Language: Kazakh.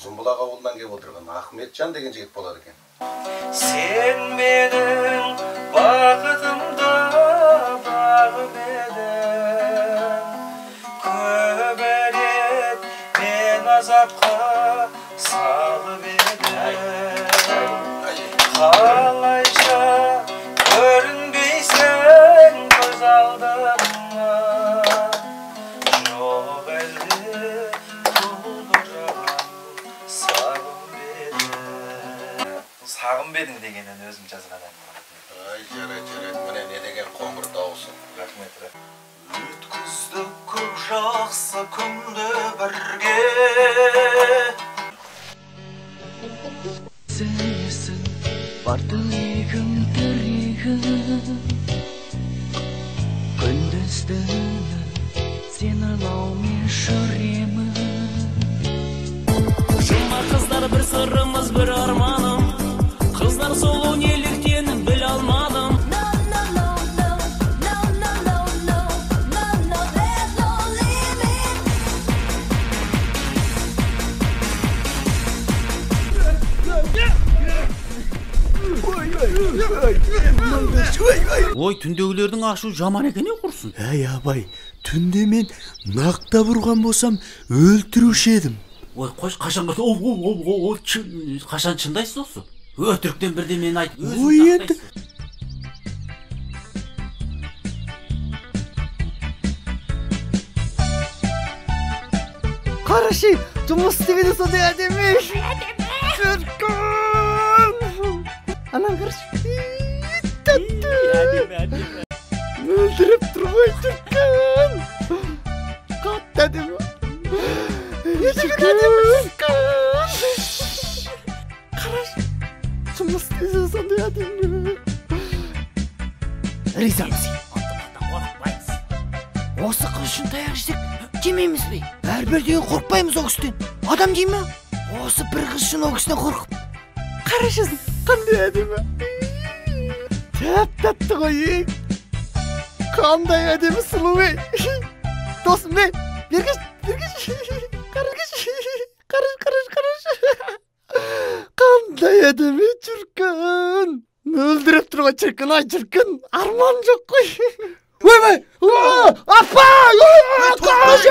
Ұзынбұлақ ауылынан келіп отырған Ахметжан деген жігіт болады екен. Сен менің бақытымды бағып едің, көп рет мен азапқа салып едім. Қалайша көрінбейсің көз алдыма, жоқ әлде тұлдыраған сағынбедің дегенін өзім жазған ән. Ай, жарайды. Міне не деген қоңыр дауысы. Рахмет. Өткіздік көп жақсы күнді бірге. Сенесің бар тілегім тірегім, күндіз-түні сені ойлаумен жүремін. Жұма қыздар бір сырымыз бір арманым, қыздар сұлу неліктен біле алмадым. Ой, түндегілердің ашу жаман екен құрсын. Әй абай, түнде мен нақта бұрған болсам өлтіруші едім. Ой, қош, қашан шындайсыз осы? Өтіріктен бірде мен айтып, өзің тақтайсыз. Қараши, жұмыс істегені сондай әдемі. Анам қарашы. Тәтті. Өлтіріп тұрмай Түркін. Қатты әдемі. Қараш, жұмыс істесе сондай әдемі. Ризамыз. Осы қыз үшін таяқ жесек жемейміз бе? Бәрібір деген қорқпаймыз о кісіден. Адам дей ме? Осы бір қыз үшін о кісіден қорқып. Қарашасың, қандай әдемі. Тәп-тәтті ғой. Қандай әдемі сұлу ей. Досым бе, бергеш. Қараш. Қандай әдемі Түркін. Өлдіріп тұрған Түркін, ай Түркін. Арман жоқ қой. Ой, апа!